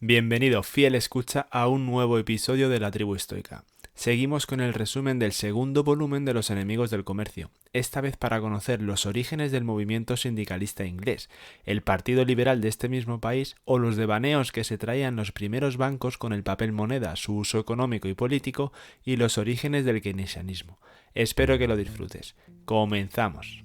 Bienvenido, fiel escucha, a un nuevo episodio de La Tribu Estoica. Seguimos con el resumen del segundo volumen de Los enemigos del comercio, esta vez para conocer los orígenes del movimiento sindicalista inglés, el partido liberal de este mismo país o los devaneos que se traían los primeros bancos con el papel moneda, su uso económico y político y los orígenes del keynesianismo. Espero que lo disfrutes. ¡Comenzamos!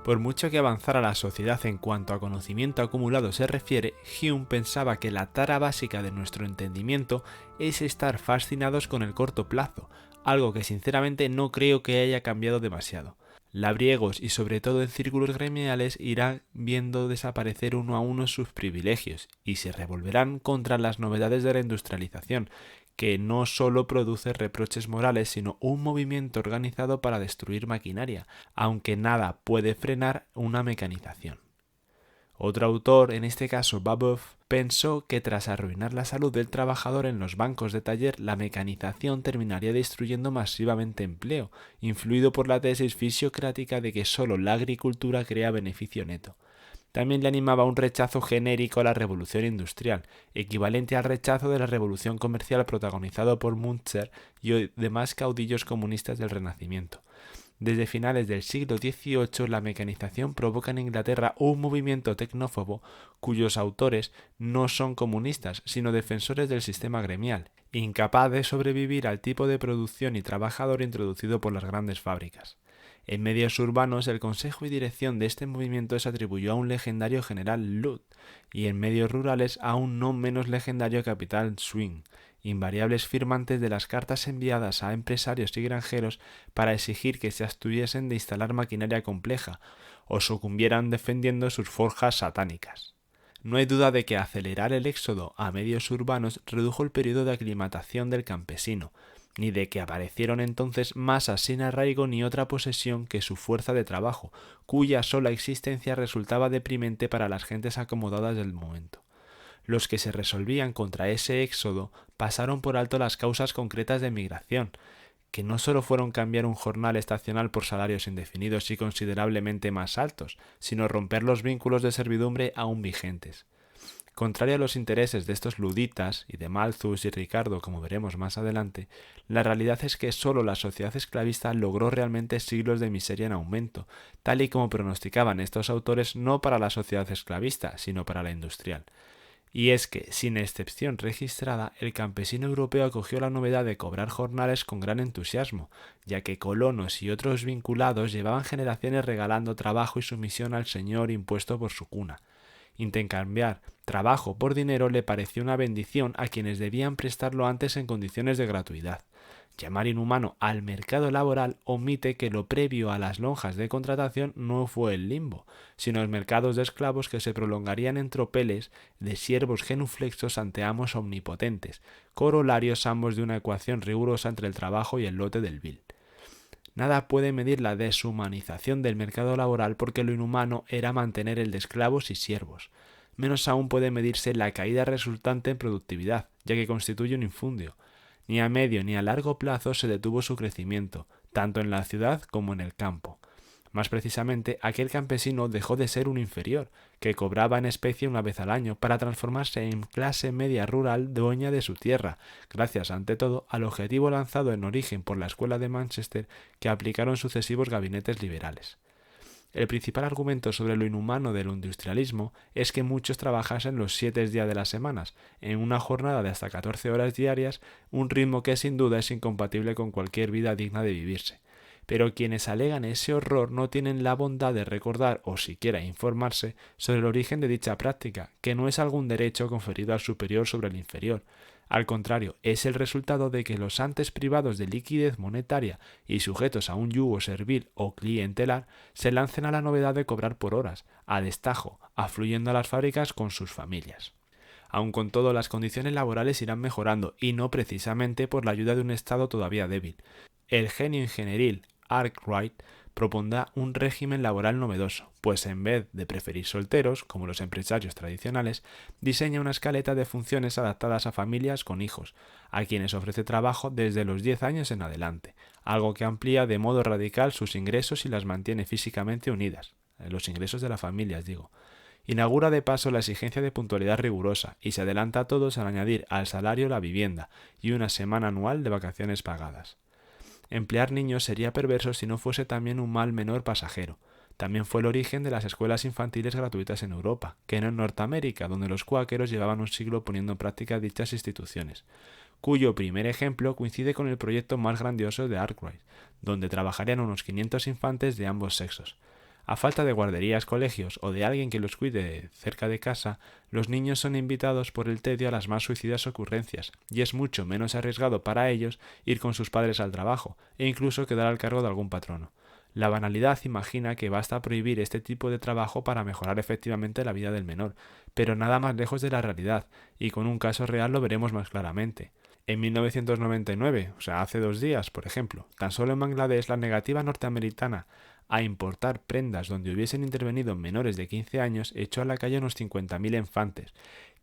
Por mucho que avanzara la sociedad en cuanto a conocimiento acumulado se refiere, Hume pensaba que la tara básica de nuestro entendimiento es estar fascinados con el corto plazo, algo que sinceramente no creo que haya cambiado demasiado. Labriegos y sobre todo en círculos gremiales irán viendo desaparecer uno a uno sus privilegios y se revolverán contra las novedades de la industrialización, que no solo produce reproches morales, sino un movimiento organizado para destruir maquinaria, aunque nada puede frenar una mecanización. Otro autor, en este caso Babeuf, pensó que tras arruinar la salud del trabajador en los bancos de taller, la mecanización terminaría destruyendo masivamente empleo, influido por la tesis fisiocrática de que solo la agricultura crea beneficio neto. También le animaba un rechazo genérico a la revolución industrial, equivalente al rechazo de la revolución comercial protagonizado por Münzer y demás caudillos comunistas del Renacimiento. Desde finales del siglo XVIII, la mecanización provoca en Inglaterra un movimiento tecnófobo cuyos autores no son comunistas, sino defensores del sistema gremial, incapaz de sobrevivir al tipo de producción y trabajador introducido por las grandes fábricas. En medios urbanos, el consejo y dirección de este movimiento se atribuyó a un legendario general Ludd, y en medios rurales a un no menos legendario capitán Swing, invariables firmantes de las cartas enviadas a empresarios y granjeros para exigir que se abstuviesen de instalar maquinaria compleja o sucumbieran defendiendo sus forjas satánicas. No hay duda de que acelerar el éxodo a medios urbanos redujo el periodo de aclimatación del campesino, ni de que aparecieron entonces masas sin arraigo ni otra posesión que su fuerza de trabajo, cuya sola existencia resultaba deprimente para las gentes acomodadas del momento. Los que se resolvían contra ese éxodo pasaron por alto las causas concretas de migración, que no solo fueron cambiar un jornal estacional por salarios indefinidos y considerablemente más altos, sino romper los vínculos de servidumbre aún vigentes. Contrario a los intereses de estos luditas y de Malthus y Ricardo, como veremos más adelante, la realidad es que solo la sociedad esclavista logró realmente siglos de miseria en aumento, tal y como pronosticaban estos autores no para la sociedad esclavista, sino para la industrial. Y es que, sin excepción registrada, el campesino europeo acogió la novedad de cobrar jornales con gran entusiasmo, ya que colonos y otros vinculados llevaban generaciones regalando trabajo y sumisión al señor impuesto por su cuna. Intercambiar trabajo por dinero le pareció una bendición a quienes debían prestarlo antes en condiciones de gratuidad. Llamar inhumano al mercado laboral omite que lo previo a las lonjas de contratación no fue el limbo, sino los mercados de esclavos que se prolongarían en tropeles de siervos genuflexos ante amos omnipotentes, corolarios ambos de una ecuación rigurosa entre el trabajo y el lote del vil. Nada puede medir la deshumanización del mercado laboral porque lo inhumano era mantener el de esclavos y siervos. Menos aún puede medirse la caída resultante en productividad, ya que constituye un infundio. Ni a medio ni a largo plazo se detuvo su crecimiento, tanto en la ciudad como en el campo. Más precisamente, aquel campesino dejó de ser un inferior, que cobraba en especie una vez al año, para transformarse en clase media rural dueña de su tierra, gracias ante todo al objetivo lanzado en origen por la Escuela de Manchester que aplicaron sucesivos gabinetes liberales. El principal argumento sobre lo inhumano del industrialismo es que muchos trabajasen los 7 días de las semanas, en una jornada de hasta 14 horas diarias, un ritmo que sin duda es incompatible con cualquier vida digna de vivirse. Pero quienes alegan ese horror no tienen la bondad de recordar o siquiera informarse sobre el origen de dicha práctica, que no es algún derecho conferido al superior sobre el inferior. Al contrario, es el resultado de que los antes privados de liquidez monetaria y sujetos a un yugo servil o clientelar se lancen a la novedad de cobrar por horas, a destajo, afluyendo a las fábricas con sus familias. Aun con todo, las condiciones laborales irán mejorando, y no precisamente por la ayuda de un Estado todavía débil. El genio ingenieril Arkwright propondrá un régimen laboral novedoso, pues en vez de preferir solteros, como los empresarios tradicionales, diseña una escaleta de funciones adaptadas a familias con hijos, a quienes ofrece trabajo desde los 10 años en adelante, algo que amplía de modo radical sus ingresos y las mantiene físicamente unidas, los ingresos de las familias, digo. Inaugura de paso la exigencia de puntualidad rigurosa y se adelanta a todos al añadir al salario la vivienda y una semana anual de vacaciones pagadas. Emplear niños sería perverso si no fuese también un mal menor pasajero. También fue el origen de las escuelas infantiles gratuitas en Europa, que no en Norteamérica, donde los cuáqueros llevaban un siglo poniendo en práctica dichas instituciones, cuyo primer ejemplo coincide con el proyecto más grandioso de Arkwright, donde trabajarían unos 500 infantes de ambos sexos. A falta de guarderías, colegios o de alguien que los cuide cerca de casa, los niños son invitados por el tedio a las más suicidas ocurrencias, y es mucho menos arriesgado para ellos ir con sus padres al trabajo, e incluso quedar al cargo de algún patrono. La banalidad imagina que basta prohibir este tipo de trabajo para mejorar efectivamente la vida del menor, pero nada más lejos de la realidad, y con un caso real lo veremos más claramente. En 1999, o sea, hace 2 días, por ejemplo, tan solo en Bangladesh la negativa norteamericana a importar prendas donde hubiesen intervenido menores de 15 años echó a la calle unos 50.000 infantes,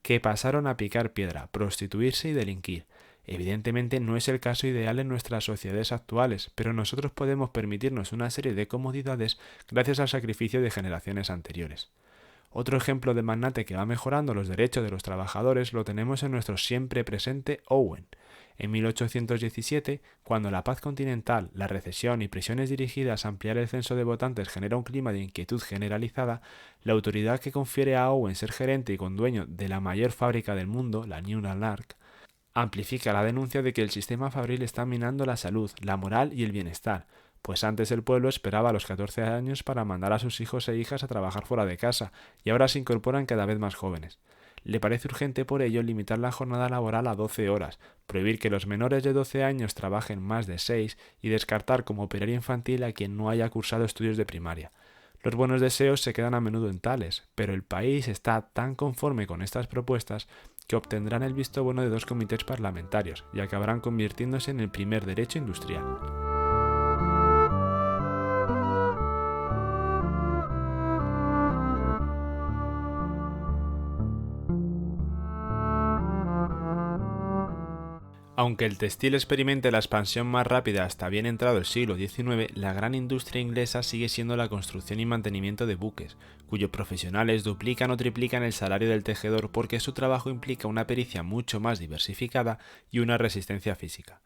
que pasaron a picar piedra, prostituirse y delinquir. Evidentemente no es el caso ideal en nuestras sociedades actuales, pero nosotros podemos permitirnos una serie de comodidades gracias al sacrificio de generaciones anteriores. Otro ejemplo de magnate que va mejorando los derechos de los trabajadores lo tenemos en nuestro siempre presente Owen. En 1817, cuando la paz continental, la recesión y presiones dirigidas a ampliar el censo de votantes genera un clima de inquietud generalizada, la autoridad que confiere a Owen ser gerente y condueño de la mayor fábrica del mundo, la Newland Ark, amplifica la denuncia de que el sistema fabril está minando la salud, la moral y el bienestar, pues antes el pueblo esperaba a los 14 años para mandar a sus hijos e hijas a trabajar fuera de casa, y ahora se incorporan cada vez más jóvenes. Le parece urgente por ello limitar la jornada laboral a 12 horas, prohibir que los menores de 12 años trabajen más de 6 y descartar como operario infantil a quien no haya cursado estudios de primaria. Los buenos deseos se quedan a menudo en tales, pero el país está tan conforme con estas propuestas que obtendrán el visto bueno de 2 comités parlamentarios y acabarán convirtiéndose en el primer derecho industrial. Aunque el textil experimente la expansión más rápida hasta bien entrado el siglo XIX, la gran industria inglesa sigue siendo la construcción y mantenimiento de buques, cuyos profesionales duplican o triplican el salario del tejedor porque su trabajo implica una pericia mucho más diversificada y una resistencia física.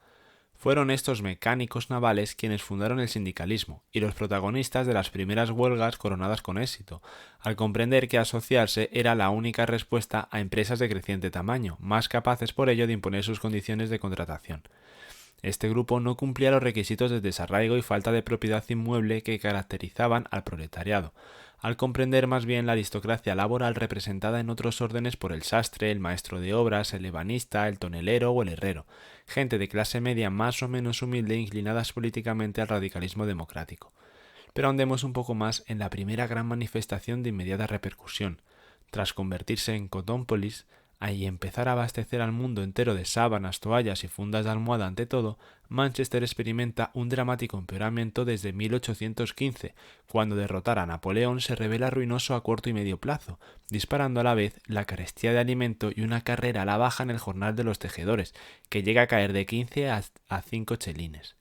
Fueron estos mecánicos navales quienes fundaron el sindicalismo y los protagonistas de las primeras huelgas coronadas con éxito, al comprender que asociarse era la única respuesta a empresas de creciente tamaño, más capaces por ello de imponer sus condiciones de contratación. Este grupo no cumplía los requisitos de desarraigo y falta de propiedad inmueble que caracterizaban al proletariado, al comprender más bien la aristocracia laboral representada en otros órdenes por el sastre, el maestro de obras, el ebanista, el tonelero o el herrero, gente de clase media más o menos humilde e inclinadas políticamente al radicalismo democrático. Pero ahondemos un poco más en la primera gran manifestación de inmediata repercusión. Tras convertirse en Cotónpolis, y empezar a abastecer al mundo entero de sábanas, toallas y fundas de almohada ante todo, Manchester experimenta un dramático empeoramiento desde 1815, cuando derrotar a Napoleón se revela ruinoso a corto y medio plazo, disparando a la vez la carestía de alimento y una carrera a la baja en el jornal de los tejedores, que llega a caer de 15 a 5 chelines.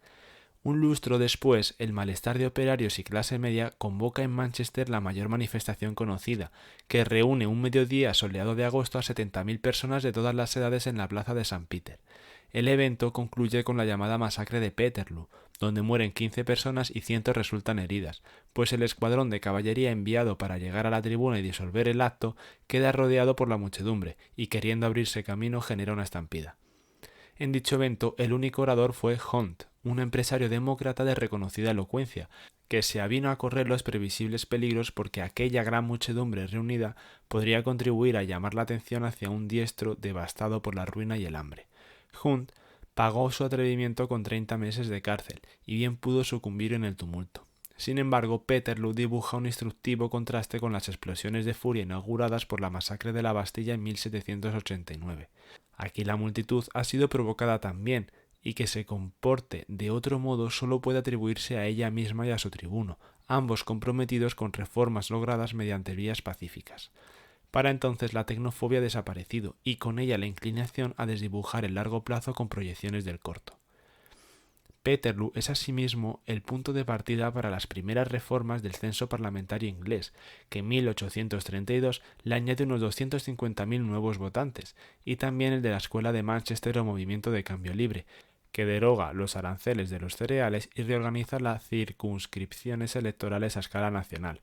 Un lustro después, el malestar de operarios y clase media convoca en Manchester la mayor manifestación conocida, que reúne un mediodía soleado de agosto a 70.000 personas de todas las edades en la plaza de St. Peter. El evento concluye con la llamada masacre de Peterloo, donde mueren 15 personas y cientos resultan heridas, pues el escuadrón de caballería enviado para llegar a la tribuna y disolver el acto queda rodeado por la muchedumbre y queriendo abrirse camino genera una estampida. En dicho evento, el único orador fue Hunt, un empresario demócrata de reconocida elocuencia, que se avino a correr los previsibles peligros porque aquella gran muchedumbre reunida podría contribuir a llamar la atención hacia un diestro devastado por la ruina y el hambre. Hunt pagó su atrevimiento con 30 meses de cárcel y bien pudo sucumbir en el tumulto. Sin embargo, Peterloo dibuja un instructivo contraste con las explosiones de furia inauguradas por la masacre de la Bastilla en 1789. Aquí la multitud ha sido provocada también, y que se comporte de otro modo solo puede atribuirse a ella misma y a su tribuno, ambos comprometidos con reformas logradas mediante vías pacíficas. Para entonces la tecnofobia ha desaparecido y con ella la inclinación a desdibujar el largo plazo con proyecciones del corto. Peterloo es asimismo el punto de partida para las primeras reformas del censo parlamentario inglés, que en 1832 le añade unos 250.000 nuevos votantes, y también el de la Escuela de Manchester o Movimiento de Cambio Libre, que deroga los aranceles de los cereales y reorganiza las circunscripciones electorales a escala nacional.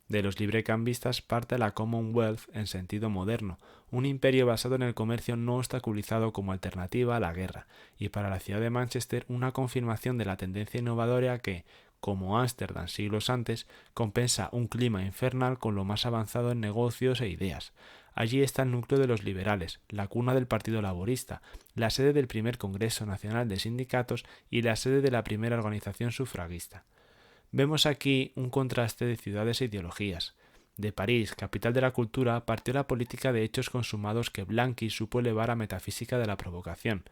De los librecambistas parte la Commonwealth en sentido moderno, un imperio basado en el comercio no obstaculizado como alternativa a la guerra, y para la ciudad de Manchester una confirmación de la tendencia innovadora que, como Ámsterdam siglos antes, compensa un clima infernal con lo más avanzado en negocios e ideas. Allí está el núcleo de los liberales, la cuna del Partido Laborista, la sede del primer Congreso Nacional de Sindicatos y la sede de la primera organización sufragista. Vemos aquí un contraste de ciudades e ideologías. De París, capital de la cultura, partió la política de hechos consumados que Blanqui supo elevar a metafísica de la provocación.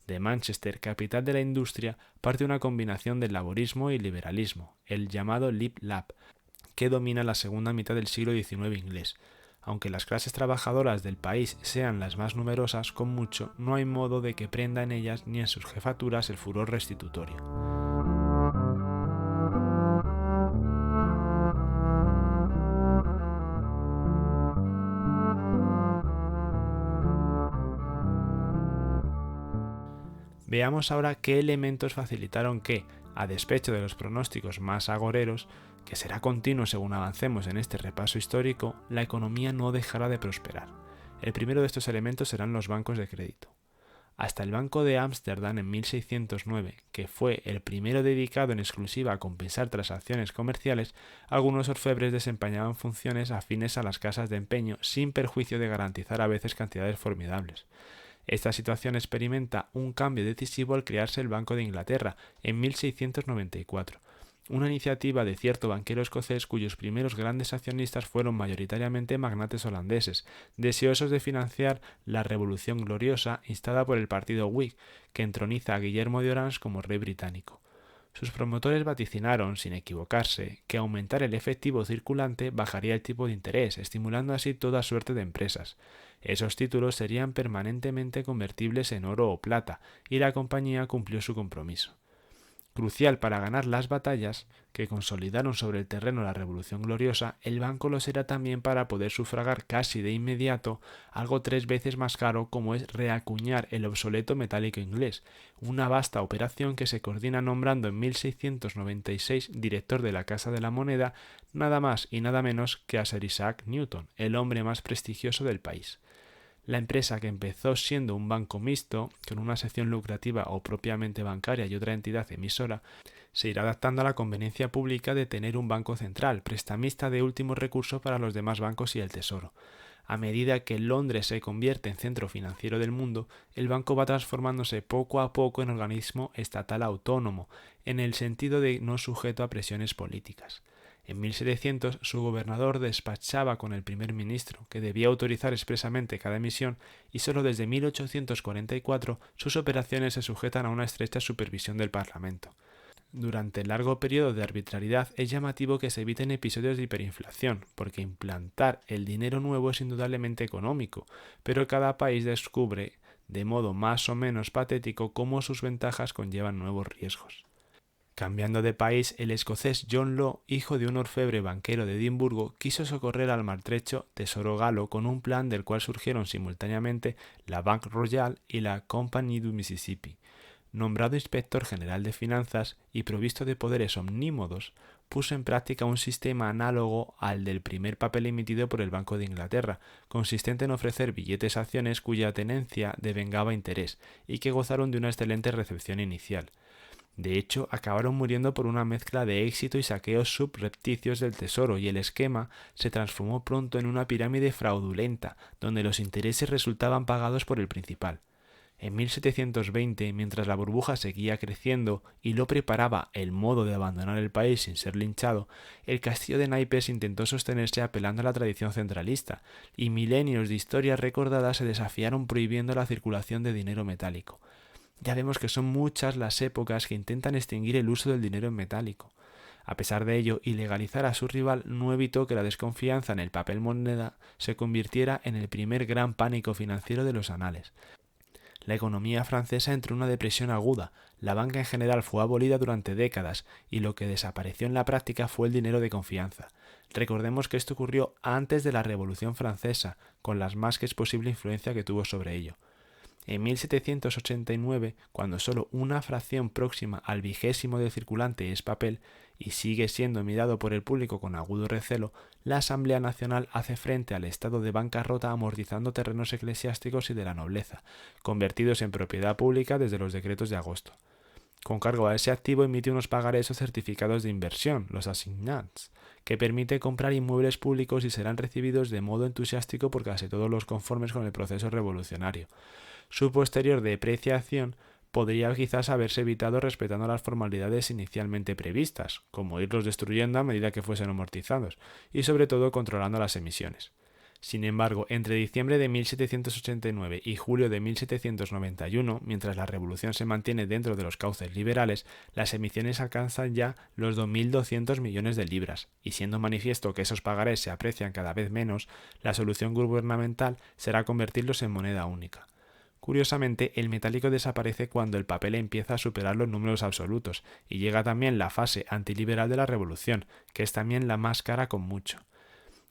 De Manchester, capital de la industria, parte una combinación del laborismo y liberalismo, el llamado Lib Lab, que domina la segunda mitad del siglo XIX inglés. Aunque las clases trabajadoras del país sean las más numerosas, con mucho, no hay modo de que prenda en ellas ni en sus jefaturas el furor restitutorio. Veamos ahora qué elementos facilitaron que, a despecho de los pronósticos más agoreros, que será continuo según avancemos en este repaso histórico, la economía no dejara de prosperar. El primero de estos elementos serán los bancos de crédito. Hasta el Banco de Ámsterdam en 1609, que fue el primero dedicado en exclusiva a compensar transacciones comerciales, algunos orfebres desempeñaban funciones afines a las casas de empeño sin perjuicio de garantizar a veces cantidades formidables. Esta situación experimenta un cambio decisivo al crearse el Banco de Inglaterra en 1694, una iniciativa de cierto banquero escocés cuyos primeros grandes accionistas fueron mayoritariamente magnates holandeses, deseosos de financiar la Revolución Gloriosa instada por el partido Whig, que entroniza a Guillermo de Orange como rey británico. Sus promotores vaticinaron, sin equivocarse, que aumentar el efectivo circulante bajaría el tipo de interés, estimulando así toda suerte de empresas. Esos títulos serían permanentemente convertibles en oro o plata, y la compañía cumplió su compromiso. Crucial para ganar las batallas que consolidaron sobre el terreno la Revolución Gloriosa, el banco lo será también para poder sufragar casi de inmediato algo 3 veces más caro como es reacuñar el obsoleto metálico inglés, una vasta operación que se coordina nombrando en 1696 director de la Casa de la Moneda nada más y nada menos que a Sir Isaac Newton, el hombre más prestigioso del país. La empresa, que empezó siendo un banco mixto, con una sección lucrativa o propiamente bancaria y otra entidad emisora, se irá adaptando a la conveniencia pública de tener un banco central, prestamista de último recurso para los demás bancos y el Tesoro. A medida que Londres se convierte en centro financiero del mundo, el banco va transformándose poco a poco en organismo estatal autónomo, en el sentido de no sujeto a presiones políticas. En 1700 su gobernador despachaba con el primer ministro, que debía autorizar expresamente cada emisión, y solo desde 1844 sus operaciones se sujetan a una estrecha supervisión del Parlamento. Durante el largo periodo de arbitrariedad es llamativo que se eviten episodios de hiperinflación, porque implantar el dinero nuevo es indudablemente económico, pero cada país descubre, de modo más o menos patético, cómo sus ventajas conllevan nuevos riesgos. Cambiando de país, el escocés John Law, hijo de un orfebre banquero de Edimburgo, quiso socorrer al maltrecho tesoro galo con un plan del cual surgieron simultáneamente la Banque Royale y la Compagnie du Mississippi. Nombrado inspector general de finanzas y provisto de poderes omnímodos, puso en práctica un sistema análogo al del primer papel emitido por el Banco de Inglaterra, consistente en ofrecer billetes a acciones cuya tenencia devengaba interés y que gozaron de una excelente recepción inicial. De hecho, acabaron muriendo por una mezcla de éxito y saqueos subrepticios del tesoro, y el esquema se transformó pronto en una pirámide fraudulenta, donde los intereses resultaban pagados por el principal. En 1720, mientras la burbuja seguía creciendo y Law preparaba el modo de abandonar el país sin ser linchado, el castillo de naipes intentó sostenerse apelando a la tradición centralista, y milenios de historias recordadas se desafiaron prohibiendo la circulación de dinero metálico. Ya vemos que son muchas las épocas que intentan extinguir el uso del dinero en metálico. A pesar de ello, ilegalizar a su rival no evitó que la desconfianza en el papel moneda se convirtiera en el primer gran pánico financiero de los anales. La economía francesa entró en una depresión aguda, la banca en general fue abolida durante décadas y lo que desapareció en la práctica fue el dinero de confianza. Recordemos que esto ocurrió antes de la Revolución Francesa, con la más que es posible influencia que tuvo sobre ello. En 1789, cuando solo una fracción próxima al vigésimo del circulante es papel y sigue siendo mirado por el público con agudo recelo, la Asamblea Nacional hace frente al estado de bancarrota amortizando terrenos eclesiásticos y de la nobleza, convertidos en propiedad pública desde los decretos de agosto. Con cargo a ese activo emite unos pagarés o certificados de inversión, los assignats, que permite comprar inmuebles públicos y serán recibidos de modo entusiástico por casi todos los conformes con el proceso revolucionario. Su posterior depreciación podría quizás haberse evitado respetando las formalidades inicialmente previstas, como irlos destruyendo a medida que fuesen amortizados, y sobre todo controlando las emisiones. Sin embargo, entre diciembre de 1789 y julio de 1791, mientras la revolución se mantiene dentro de los cauces liberales, las emisiones alcanzan ya los 2.200 millones de libras, y siendo manifiesto que esos pagarés se aprecian cada vez menos, la solución gubernamental será convertirlos en moneda única. Curiosamente, el metálico desaparece cuando el papel empieza a superar los números absolutos, y llega también la fase antiliberal de la revolución, que es también la más cara con mucho.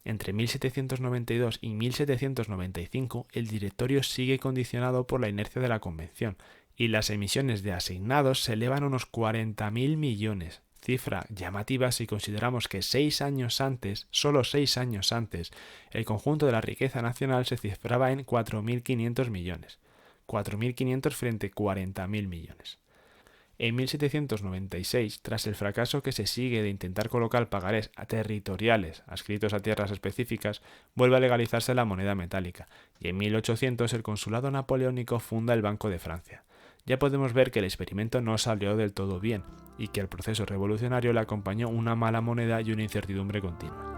Entre 1792 y 1795, el directorio sigue condicionado por la inercia de la Convención, y las emisiones de asignados se elevan a unos 40.000 millones, cifra llamativa si consideramos que solo 6 años antes, el conjunto de la riqueza nacional se cifraba en 4.500 millones. 4.500 frente a 40.000 millones. En 1796, tras el fracaso que se sigue de intentar colocar pagarés territoriales adscritos a tierras específicas, vuelve a legalizarse la moneda metálica, y en 1800 el consulado napoleónico funda el Banco de Francia. Ya podemos ver que el experimento no salió del todo bien, y que al proceso revolucionario le acompañó una mala moneda y una incertidumbre continua.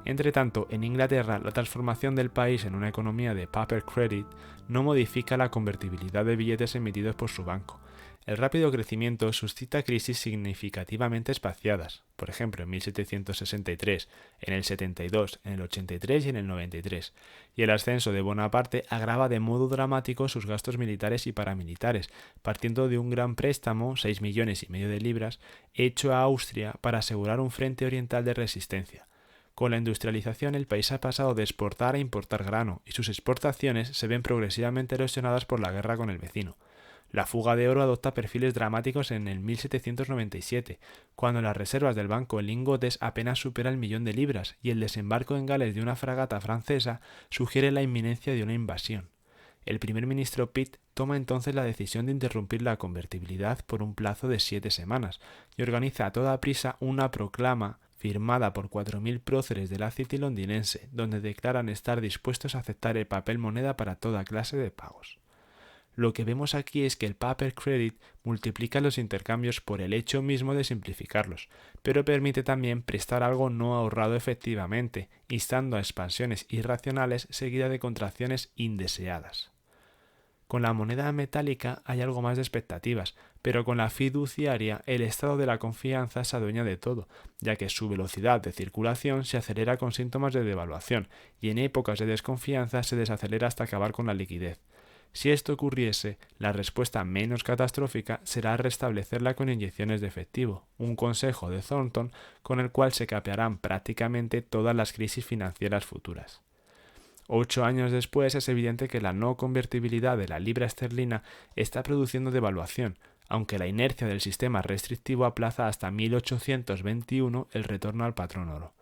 Entretanto, en Inglaterra, la transformación del país en una economía de paper credit no modifica la convertibilidad de billetes emitidos por su banco. El rápido crecimiento suscita crisis significativamente espaciadas, por ejemplo en 1763, en el 72, en el 83 y en el 93, y el ascenso de Bonaparte agrava de modo dramático sus gastos militares y paramilitares, partiendo de un gran préstamo, 6,5 millones de libras, hecho a Austria para asegurar un frente oriental de resistencia. Con la industrialización el país ha pasado de exportar a importar grano y sus exportaciones se ven progresivamente erosionadas por la guerra con el vecino. La fuga de oro adopta perfiles dramáticos en el 1797, cuando las reservas del banco en lingotes apenas superan el 1.000.000 de libras y el desembarco en Gales de una fragata francesa sugiere la inminencia de una invasión. El primer ministro Pitt toma entonces la decisión de interrumpir la convertibilidad por un plazo de 7 semanas y organiza a toda prisa una proclama firmada por 4.000 próceres de la City londinense, donde declaran estar dispuestos a aceptar el papel moneda para toda clase de pagos. Lo que vemos aquí es que el paper credit multiplica los intercambios por el hecho mismo de simplificarlos, pero permite también prestar algo no ahorrado efectivamente, instando a expansiones irracionales seguidas de contracciones indeseadas. Con la moneda metálica hay algo más de expectativas, pero con la fiduciaria el estado de la confianza se adueña de todo, ya que su velocidad de circulación se acelera con síntomas de devaluación y en épocas de desconfianza se desacelera hasta acabar con la liquidez. Si esto ocurriese, la respuesta menos catastrófica será restablecerla con inyecciones de efectivo, un consejo de Thornton con el cual se capearán prácticamente todas las crisis financieras futuras. 8 años después es evidente que la no convertibilidad de la libra esterlina está produciendo devaluación, aunque la inercia del sistema restrictivo aplaza hasta 1821 el retorno al patrón oro.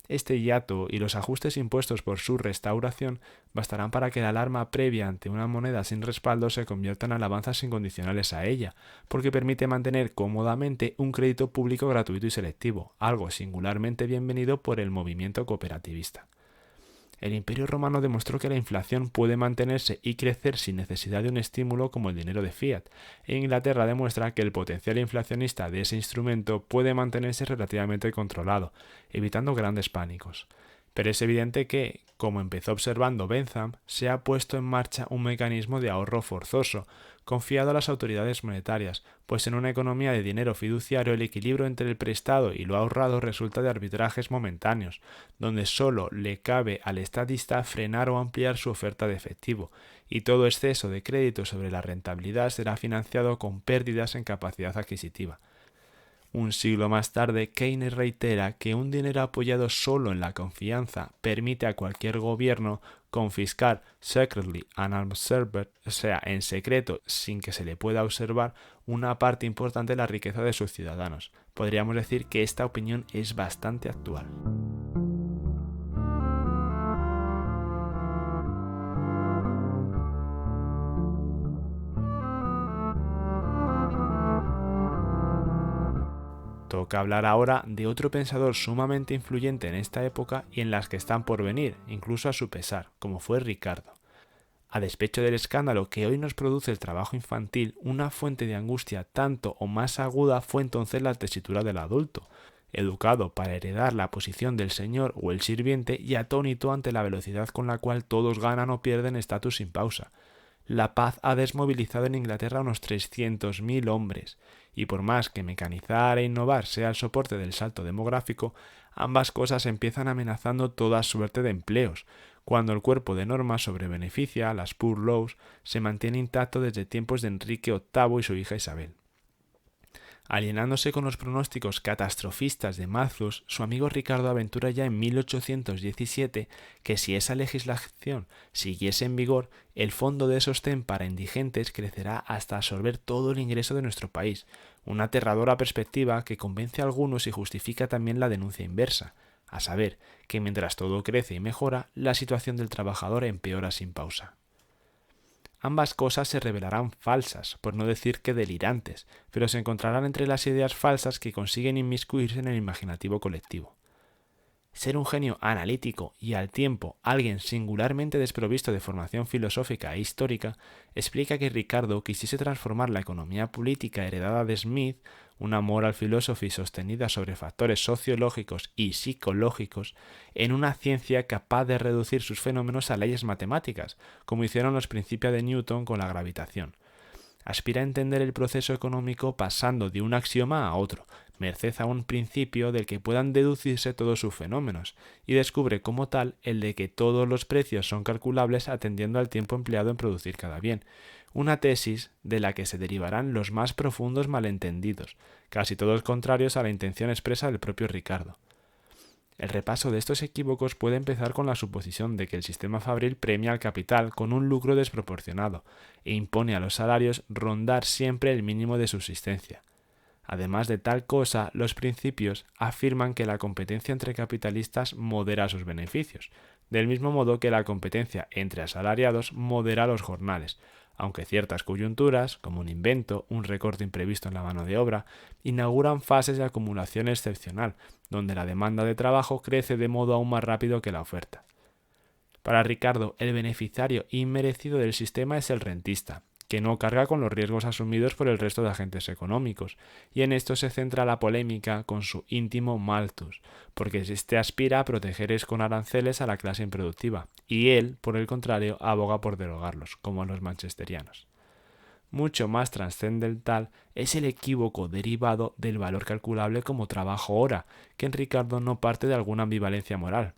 Este hiato y los ajustes impuestos por su restauración bastarán para que la alarma previa ante una moneda sin respaldo se convierta en alabanzas incondicionales a ella, porque permite mantener cómodamente un crédito público gratuito y selectivo, algo singularmente bienvenido por el movimiento cooperativista. El Imperio Romano demostró que la inflación puede mantenerse y crecer sin necesidad de un estímulo como el dinero de fiat, e Inglaterra demuestra que el potencial inflacionista de ese instrumento puede mantenerse relativamente controlado, evitando grandes pánicos. Pero es evidente que, como empezó observando Bentham, se ha puesto en marcha un mecanismo de ahorro forzoso, confiado a las autoridades monetarias, pues en una economía de dinero fiduciario el equilibrio entre el prestado y lo ahorrado resulta de arbitrajes momentáneos, donde solo le cabe al estatista frenar o ampliar su oferta de efectivo, y todo exceso de crédito sobre la rentabilidad será financiado con pérdidas en capacidad adquisitiva. Un siglo más tarde, Keynes reitera que un dinero apoyado solo en la confianza permite a cualquier gobierno confiscar secretly and unobserved, o sea, en secreto, sin que se le pueda observar, una parte importante de la riqueza de sus ciudadanos. Podríamos decir que esta opinión es bastante actual. Toca hablar ahora de otro pensador sumamente influyente en esta época y en las que están por venir, incluso a su pesar, como fue Ricardo. A despecho del escándalo que hoy nos produce el trabajo infantil, una fuente de angustia tanto o más aguda fue entonces la tesitura del adulto, educado para heredar la posición del señor o el sirviente y atónito ante la velocidad con la cual todos ganan o pierden estatus sin pausa. La paz ha desmovilizado en Inglaterra unos 300.000 hombres, y por más que mecanizar e innovar sea el soporte del salto demográfico, ambas cosas empiezan amenazando toda suerte de empleos, cuando el cuerpo de normas sobre beneficia, las Poor Laws, se mantiene intacto desde tiempos de Enrique VIII y su hija Isabel. Alienándose con los pronósticos catastrofistas de Malthus, su amigo Ricardo aventura ya en 1817 que si esa legislación siguiese en vigor, el fondo de sostén para indigentes crecerá hasta absorber todo el ingreso de nuestro país, una aterradora perspectiva que convence a algunos y justifica también la denuncia inversa, a saber, que mientras todo crece y mejora, la situación del trabajador empeora sin pausa. Ambas cosas se revelarán falsas, por no decir que delirantes, pero se encontrarán entre las ideas falsas que consiguen inmiscuirse en el imaginativo colectivo. Ser un genio analítico y al tiempo alguien singularmente desprovisto de formación filosófica e histórica explica que Ricardo quisiese transformar la economía política heredada de Smith, una moral philosophy sostenida sobre factores sociológicos y psicológicos, en una ciencia capaz de reducir sus fenómenos a leyes matemáticas, como hicieron los principios de Newton con la gravitación. Aspira a entender el proceso económico pasando de un axioma a otro, merced a un principio del que puedan deducirse todos sus fenómenos, y descubre como tal el de que todos los precios son calculables atendiendo al tiempo empleado en producir cada bien, una tesis de la que se derivarán los más profundos malentendidos, casi todos contrarios a la intención expresa del propio Ricardo. El repaso de estos equívocos puede empezar con la suposición de que el sistema fabril premia al capital con un lucro desproporcionado e impone a los salarios rondar siempre el mínimo de subsistencia. Además de tal cosa, los principios afirman que la competencia entre capitalistas modera sus beneficios, del mismo modo que la competencia entre asalariados modera los jornales, aunque ciertas coyunturas, como un invento, un recorte imprevisto en la mano de obra, inauguran fases de acumulación excepcional, donde la demanda de trabajo crece de modo aún más rápido que la oferta. Para Ricardo, el beneficiario inmerecido del sistema es el rentista, que no carga con los riesgos asumidos por el resto de agentes económicos, y en esto se centra la polémica con su íntimo Malthus, porque éste aspira a proteger con aranceles a la clase improductiva, y él, por el contrario, aboga por derogarlos, como los manchesterianos. Mucho más trascendental es el equívoco derivado del valor calculable como trabajo hora, que en Ricardo no parte de alguna ambivalencia moral,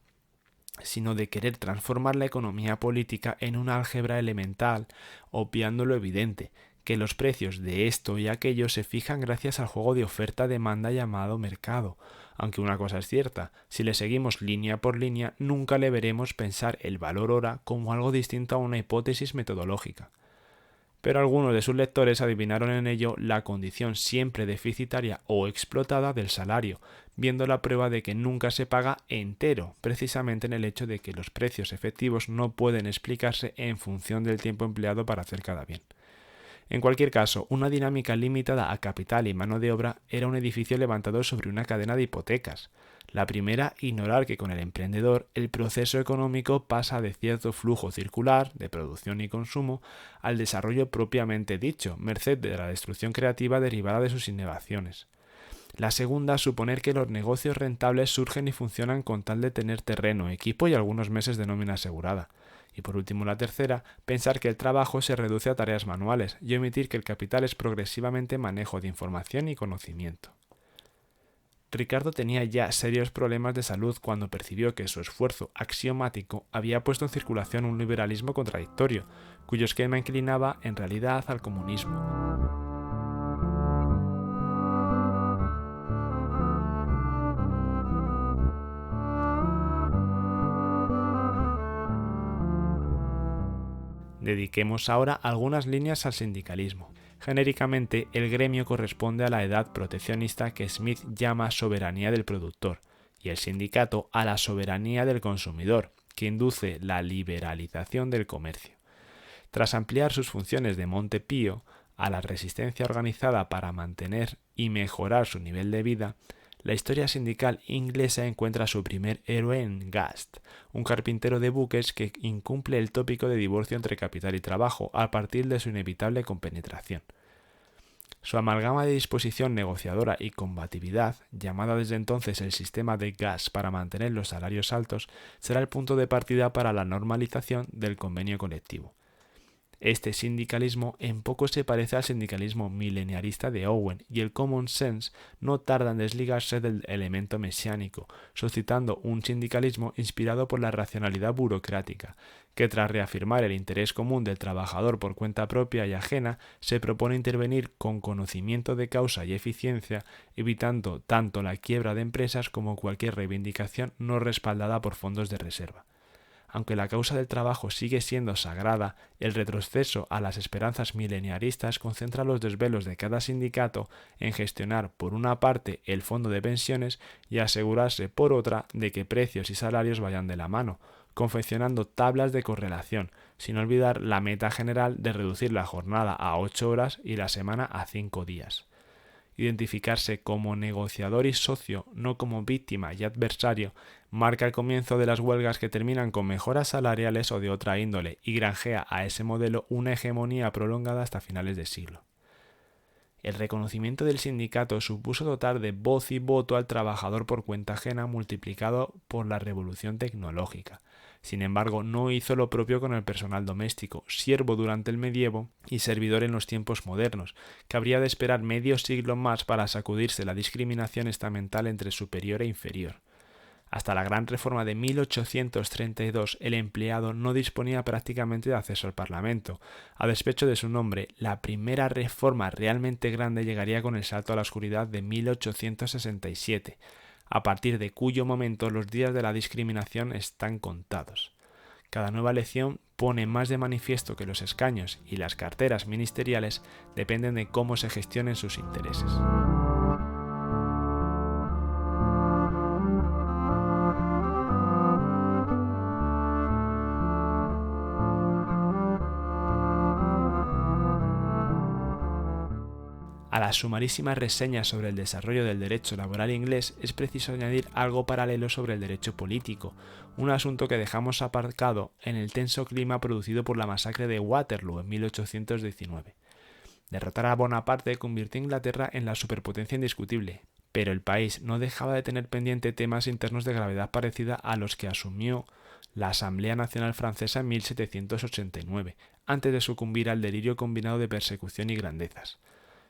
sino de querer transformar la economía política en una álgebra elemental, obviando lo evidente, que los precios de esto y aquello se fijan gracias al juego de oferta-demanda llamado mercado, aunque una cosa es cierta, si le seguimos línea por línea nunca le veremos pensar el valor hora como algo distinto a una hipótesis metodológica. Pero algunos de sus lectores adivinaron en ello la condición siempre deficitaria o explotada del salario, viendo la prueba de que nunca se paga entero, precisamente en el hecho de que los precios efectivos no pueden explicarse en función del tiempo empleado para hacer cada bien. En cualquier caso, una dinámica limitada a capital y mano de obra era un edificio levantado sobre una cadena de hipotecas. La primera, ignorar que con el emprendedor el proceso económico pasa de cierto flujo circular, de producción y consumo, al desarrollo propiamente dicho, merced de la destrucción creativa derivada de sus innovaciones. La segunda, suponer que los negocios rentables surgen y funcionan con tal de tener terreno, equipo y algunos meses de nómina asegurada. Y por último la tercera, pensar que el trabajo se reduce a tareas manuales y omitir que el capital es progresivamente manejo de información y conocimiento. Ricardo tenía ya serios problemas de salud cuando percibió que su esfuerzo axiomático había puesto en circulación un liberalismo contradictorio, cuyo esquema inclinaba en realidad al comunismo. Dediquemos ahora algunas líneas al sindicalismo. Genéricamente, el gremio corresponde a la edad proteccionista que Smith llama soberanía del productor, y el sindicato a la soberanía del consumidor, que induce la liberalización del comercio. Tras ampliar sus funciones de Monte Pío a la resistencia organizada para mantener y mejorar su nivel de vida, la historia sindical inglesa encuentra a su primer héroe en Gast, un carpintero de buques que incumple el tópico de divorcio entre capital y trabajo a partir de su inevitable compenetración. Su amalgama de disposición negociadora y combatividad, llamada desde entonces el sistema de Gast para mantener los salarios altos, será el punto de partida para la normalización del convenio colectivo. Este sindicalismo en poco se parece al sindicalismo mileniarista de Owen, y el common sense no tarda en desligarse del elemento mesiánico, suscitando un sindicalismo inspirado por la racionalidad burocrática, que tras reafirmar el interés común del trabajador por cuenta propia y ajena, se propone intervenir con conocimiento de causa y eficiencia, evitando tanto la quiebra de empresas como cualquier reivindicación no respaldada por fondos de reserva. Aunque la causa del trabajo sigue siendo sagrada, el retroceso a las esperanzas mileniaristas concentra los desvelos de cada sindicato en gestionar por una parte el fondo de pensiones y asegurarse por otra de que precios y salarios vayan de la mano, confeccionando tablas de correlación, sin olvidar la meta general de reducir la jornada a 8 horas y la semana a 5 días. Identificarse como negociador y socio, no como víctima y adversario, marca el comienzo de las huelgas que terminan con mejoras salariales o de otra índole y granjea a ese modelo una hegemonía prolongada hasta finales de siglo. El reconocimiento del sindicato supuso dotar de voz y voto al trabajador por cuenta ajena multiplicado por la revolución tecnológica. Sin embargo, no hizo lo propio con el personal doméstico, siervo durante el medievo y servidor en los tiempos modernos, que habría de esperar medio siglo más para sacudirse la discriminación estamental entre superior e inferior. Hasta la gran reforma de 1832, el empleado no disponía prácticamente de acceso al Parlamento. A despecho de su nombre, la primera reforma realmente grande llegaría con el salto a la oscuridad de 1867, a partir de cuyo momento los días de la discriminación están contados. Cada nueva elección pone más de manifiesto que los escaños y las carteras ministeriales dependen de cómo se gestionen sus intereses. A las sumarísimas reseñas sobre el desarrollo del derecho laboral inglés es preciso añadir algo paralelo sobre el derecho político, un asunto que dejamos aparcado en el tenso clima producido por la masacre de Waterloo en 1819. Derrotar a Bonaparte convirtió a Inglaterra en la superpotencia indiscutible, pero el país no dejaba de tener pendiente temas internos de gravedad parecida a los que asumió la Asamblea Nacional Francesa en 1789, antes de sucumbir al delirio combinado de persecución y grandezas.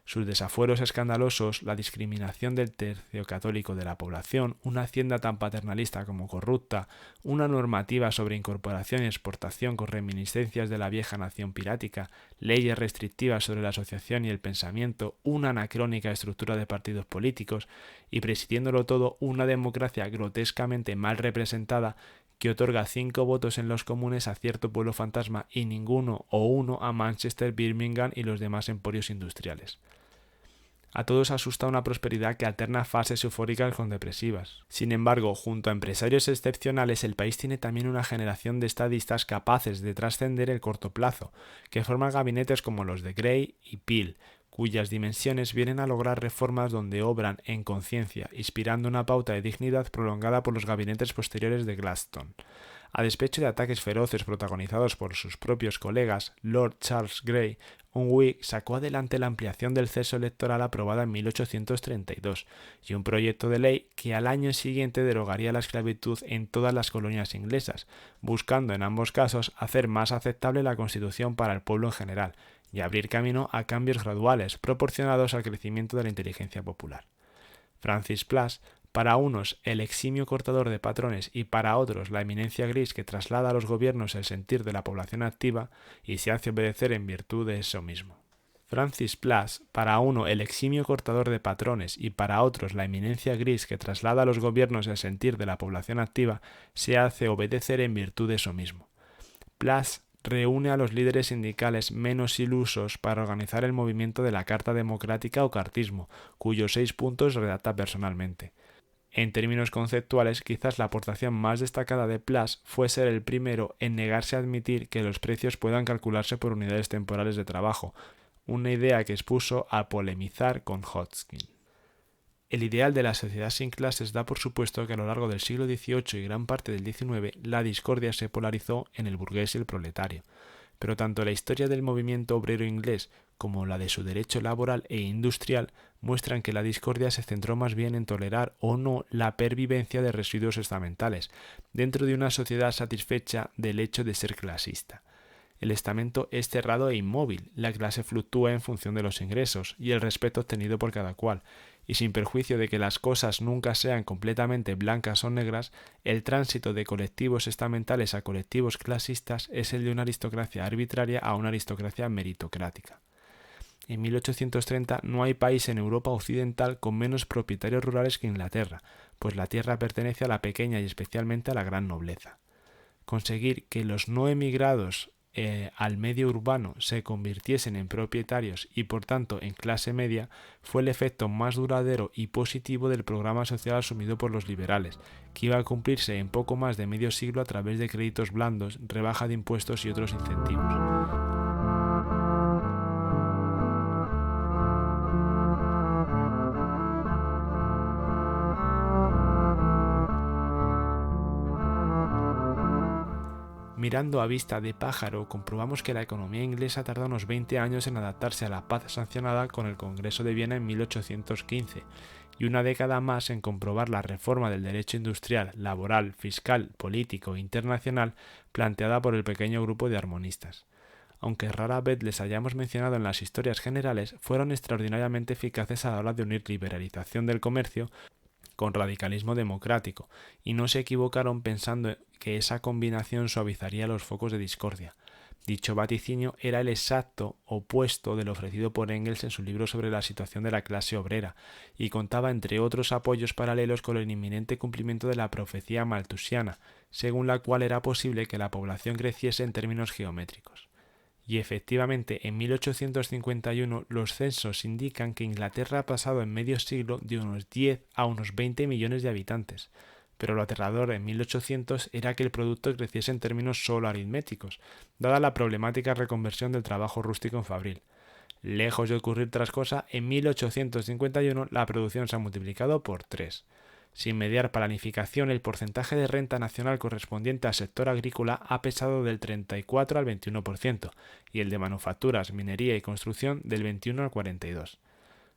Sus desafueros escandalosos, la discriminación del tercio católico de la población, una hacienda tan paternalista como corrupta, una normativa sobre incorporación y exportación con reminiscencias de la vieja nación pirática, leyes restrictivas sobre la asociación y el pensamiento, una anacrónica estructura de partidos políticos y, presidiéndolo todo, una democracia grotescamente mal representada que otorga 5 votos en los comunes a cierto pueblo fantasma y ninguno o uno a Manchester, Birmingham y los demás emporios industriales. A todos asusta una prosperidad que alterna fases eufóricas con depresivas. Sin embargo, junto a empresarios excepcionales, el país tiene también una generación de estadistas capaces de trascender el corto plazo, que forman gabinetes como los de Gray y Peel, cuyas dimensiones vienen a lograr reformas donde obran en conciencia, inspirando una pauta de dignidad prolongada por los gabinetes posteriores de Gladstone. A despecho de ataques feroces protagonizados por sus propios colegas, Lord Charles Grey, un Whig, sacó adelante la ampliación del censo electoral aprobada en 1832 y un proyecto de ley que al año siguiente derogaría la esclavitud en todas las colonias inglesas, buscando en ambos casos hacer más aceptable la Constitución para el pueblo en general y abrir camino a cambios graduales proporcionados al crecimiento de la inteligencia popular. Francis Place, para unos el eximio cortador de patrones y para otros la eminencia gris que traslada a los gobiernos el sentir de la población activa y se hace obedecer en virtud de eso mismo. Francis Place, para uno el eximio cortador de patrones y para otros la eminencia gris que traslada a los gobiernos el sentir de la población activa, se hace obedecer en virtud de eso mismo. Place reúne a los líderes sindicales menos ilusos para organizar el movimiento de la Carta Democrática o cartismo, cuyos 6 puntos redacta personalmente. En términos conceptuales, quizás la aportación más destacada de Place fue ser el primero en negarse a admitir que los precios puedan calcularse por unidades temporales de trabajo, una idea que expuso a polemizar con Hodgkin. El ideal de la sociedad sin clases da por supuesto que a lo largo del siglo XVIII y gran parte del XIX la discordia se polarizó en el burgués y el proletario, pero tanto la historia del movimiento obrero inglés como la de su derecho laboral e industrial muestran que la discordia se centró más bien en tolerar o no la pervivencia de residuos estamentales, dentro de una sociedad satisfecha del hecho de ser clasista. El estamento es cerrado e inmóvil, la clase fluctúa en función de los ingresos y el respeto obtenido por cada cual, y sin perjuicio de que las cosas nunca sean completamente blancas o negras, el tránsito de colectivos estamentales a colectivos clasistas es el de una aristocracia arbitraria a una aristocracia meritocrática. En 1830 no hay país en Europa occidental con menos propietarios rurales que Inglaterra, pues la tierra pertenece a la pequeña y especialmente a la gran nobleza. Conseguir que los no emigrados al medio urbano se convirtiesen en propietarios y por tanto en clase media fue el efecto más duradero y positivo del programa social asumido por los liberales, que iba a cumplirse en poco más de medio siglo a través de créditos blandos, rebaja de impuestos y otros incentivos. Mirando a vista de pájaro, comprobamos que la economía inglesa tarda unos 20 años en adaptarse a la paz sancionada con el Congreso de Viena en 1815 y una década más en comprobar la reforma del derecho industrial, laboral, fiscal, político e internacional planteada por el pequeño grupo de armonistas. Aunque rara vez les hayamos mencionado en las historias generales, fueron extraordinariamente eficaces a la hora de unir liberalización del comercio con radicalismo democrático, y no se equivocaron pensando que esa combinación suavizaría los focos de discordia. Dicho vaticinio era el exacto opuesto del ofrecido por Engels en su libro sobre la situación de la clase obrera, y contaba entre otros apoyos paralelos con el inminente cumplimiento de la profecía malthusiana, según la cual era posible que la población creciese en términos geométricos. Y efectivamente, en 1851 los censos indican que Inglaterra ha pasado en medio siglo de unos 10 a unos 20 millones de habitantes, pero lo aterrador en 1800 era que el producto creciese en términos solo aritméticos, dada la problemática reconversión del trabajo rústico en fabril. Lejos de ocurrir tras cosa, en 1851 la producción se ha multiplicado por 3. Sin mediar planificación, el porcentaje de renta nacional correspondiente al sector agrícola ha pesado del 34 al 21% y el de manufacturas, minería y construcción del 21 al 42%.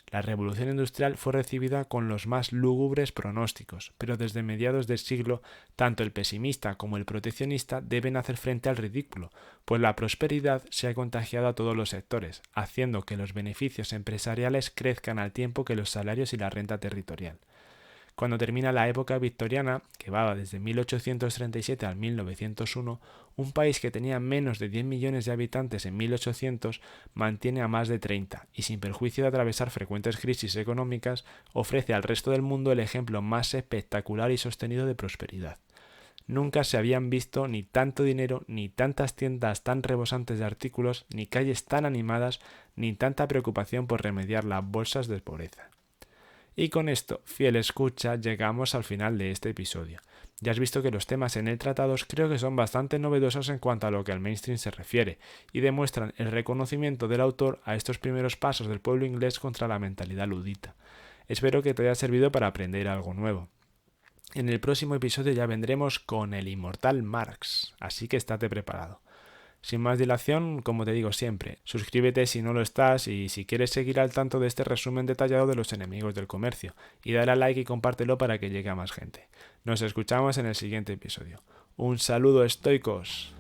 La revolución industrial fue recibida con los más lúgubres pronósticos, pero desde mediados del siglo, tanto el pesimista como el proteccionista deben hacer frente al ridículo, pues la prosperidad se ha contagiado a todos los sectores, haciendo que los beneficios empresariales crezcan al tiempo que los salarios y la renta territorial. Cuando termina la época victoriana, que va desde 1837 al 1901, un país que tenía menos de 10 millones de habitantes en 1800 mantiene a más de 30 y sin perjuicio de atravesar frecuentes crisis económicas, ofrece al resto del mundo el ejemplo más espectacular y sostenido de prosperidad. Nunca se habían visto ni tanto dinero, ni tantas tiendas tan rebosantes de artículos, ni calles tan animadas, ni tanta preocupación por remediar las bolsas de pobreza. Y con esto, fiel escucha, llegamos al final de este episodio. Ya has visto que los temas en él tratados creo que son bastante novedosos en cuanto a lo que al mainstream se refiere, y demuestran el reconocimiento del autor a estos primeros pasos del pueblo inglés contra la mentalidad ludita. Espero que te haya servido para aprender algo nuevo. En el próximo episodio ya vendremos con el inmortal Marx, así que estate preparado. Sin más dilación, como te digo siempre, suscríbete si no lo estás y si quieres seguir al tanto de este resumen detallado de los enemigos del comercio, y dale a like y compártelo para que llegue a más gente. Nos escuchamos en el siguiente episodio. Un saludo, estoicos.